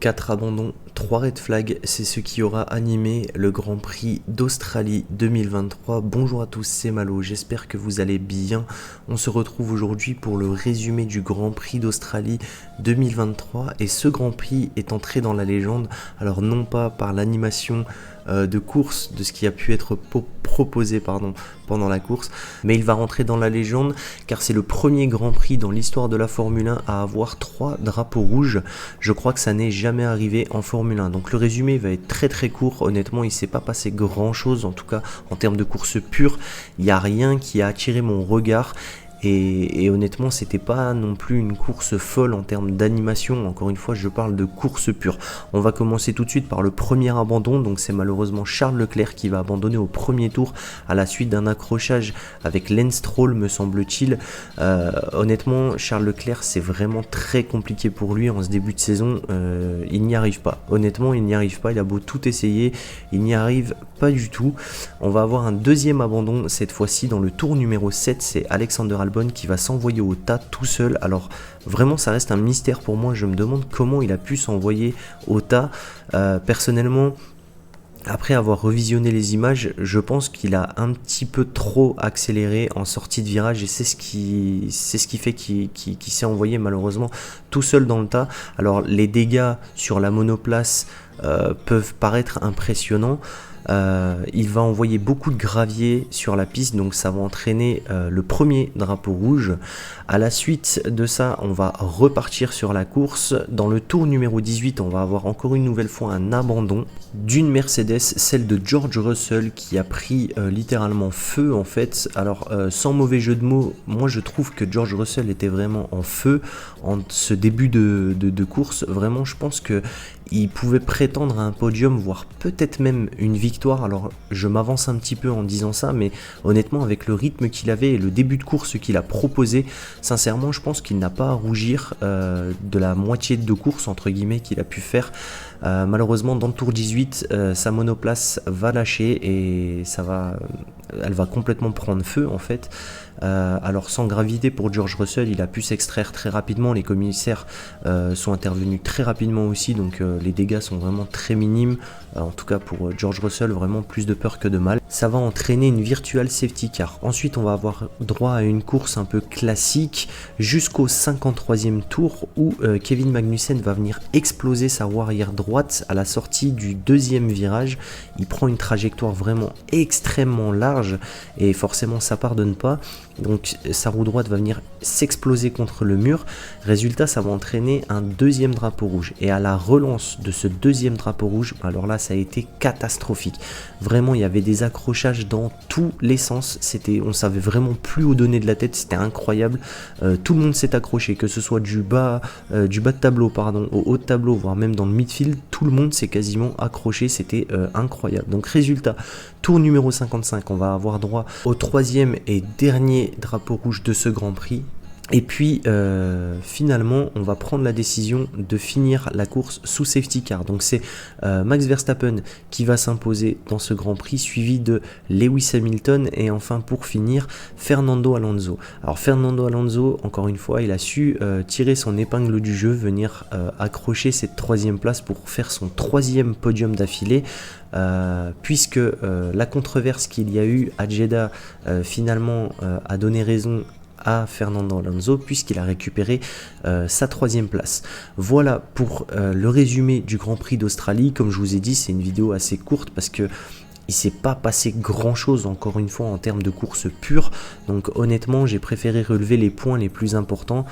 4 abandons, 3 red flags, c'est ce qui aura animé le Grand Prix d'Australie 2023. Bonjour à tous, c'est Malo, j'espère que vous allez bien. On se retrouve aujourd'hui pour le résumé du Grand Prix d'Australie 2023 et ce Grand Prix est entré dans la légende, alors non pas par l'animation de course, de ce qui a pu être proposé pendant la course, mais il va rentrer dans la légende car c'est le premier Grand Prix dans l'histoire de la Formule 1 à avoir 3 drapeaux rouges. Je crois que ça n'est jamais arrivé en Formule 1, donc le résumé va être très court. Honnêtement, il ne s'est pas passé grand chose, en tout cas en termes de course pure, il n'y a rien qui a attiré mon regard. Et honnêtement, c'était pas non plus une course folle en termes d'animation. Encore une fois, je parle de course pure. On va commencer tout de suite par le premier abandon. Donc c'est malheureusement Charles Leclerc qui va abandonner au premier tour à la suite d'un accrochage avec Lance Stroll, me semble-t-il. Honnêtement, Charles Leclerc, c'est vraiment très compliqué pour lui en ce début de saison. Il n'y arrive pas. Honnêtement, il n'y arrive pas. Il a beau tout essayer, il n'y arrive pas du tout. On va avoir un deuxième abandon cette fois-ci dans le tour numéro 7. C'est Alexander Albon qui va s'envoyer au tas tout seul. Alors vraiment ça reste un mystère pour moi, je me demande comment il a pu s'envoyer au tas. Personnellement, après avoir revisionné les images, je pense qu'il a un petit peu trop accéléré en sortie de virage et c'est ce qui fait qu'il s'est envoyé malheureusement tout seul dans le tas. Alors les dégâts sur la monoplace peuvent paraître impressionnants. Il va envoyer beaucoup de gravier sur la piste, donc ça va entraîner le premier drapeau rouge. À la suite de ça, on va repartir sur la course. Dans le tour numéro 18, on va avoir encore une nouvelle fois un abandon d'une Mercedes, celle de George Russell qui a pris littéralement feu en fait. Alors sans mauvais jeu de mots, moi je trouve que George Russell était vraiment en feu en ce début de course. Vraiment, je pense que il pouvait prétendre à un podium, voire peut-être même une victoire. Alors je m'avance un petit peu en disant ça, mais honnêtement avec le rythme qu'il avait et le début de course qu'il a proposé, sincèrement je pense qu'il n'a pas à rougir de la moitié de course entre guillemets qu'il a pu faire. Malheureusement dans le tour 18 sa monoplace va lâcher et elle va complètement prendre feu en fait. Alors sans gravité pour George Russell, il a pu s'extraire très rapidement, les commissaires sont intervenus très rapidement aussi, donc les dégâts sont vraiment très minimes, en tout cas pour George Russell, vraiment plus de peur que de mal. Ça va entraîner une virtual safety car. Ensuite on va avoir droit à une course un peu classique jusqu'au 53e tour où Kevin Magnussen va venir exploser sa roue arrière droite à la sortie du deuxième virage. Il prend une trajectoire vraiment extrêmement large et forcément ça pardonne pas. Donc sa roue droite va venir s'exploser contre le mur. Résultat, ça va entraîner un deuxième drapeau rouge. Et à la relance de ce deuxième drapeau rouge, alors là ça a été catastrophique. Vraiment, il y avait des accrochages dans tous les sens. On savait vraiment plus où donner de la tête, c'était incroyable. Tout le monde s'est accroché, que ce soit du bas de tableau, au haut de tableau, voire même dans le midfield. Tout le monde s'est quasiment accroché, c'était incroyable. Donc résultat, tour numéro 55, on va avoir droit au troisième et dernier drapeau rouge de ce Grand Prix. Et puis finalement on va prendre la décision de finir la course sous safety car. Donc c'est Max Verstappen qui va s'imposer dans ce Grand Prix, suivi de Lewis Hamilton et enfin pour finir Fernando Alonso. Alors Fernando Alonso, encore une fois, il a su tirer son épingle du jeu, venir accrocher cette troisième place pour faire son troisième podium d'affilée. Puisque la controverse qu'il y a eu à Jeddah finalement a donné raison à Fernando Alonso puisqu'il a récupéré sa troisième place. Voilà pour le résumé du Grand Prix d'Australie. Comme je vous ai dit, c'est une vidéo assez courte parce que il s'est pas passé grand chose encore une fois en termes de course pure, donc honnêtement j'ai préféré relever les points les plus importants,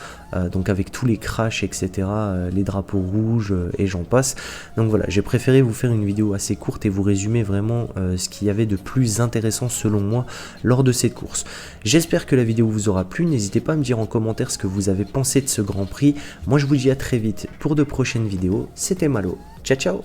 donc avec tous les crashs etc, les drapeaux rouges et j'en passe. Donc voilà, j'ai préféré vous faire une vidéo assez courte et vous résumer vraiment ce qu'il y avait de plus intéressant selon moi lors de cette course. J'espère que la vidéo vous aura plu, n'hésitez pas à me dire en commentaire ce que vous avez pensé de ce Grand Prix. Moi je vous dis à très vite pour de prochaines vidéos, c'était Malo, ciao ciao.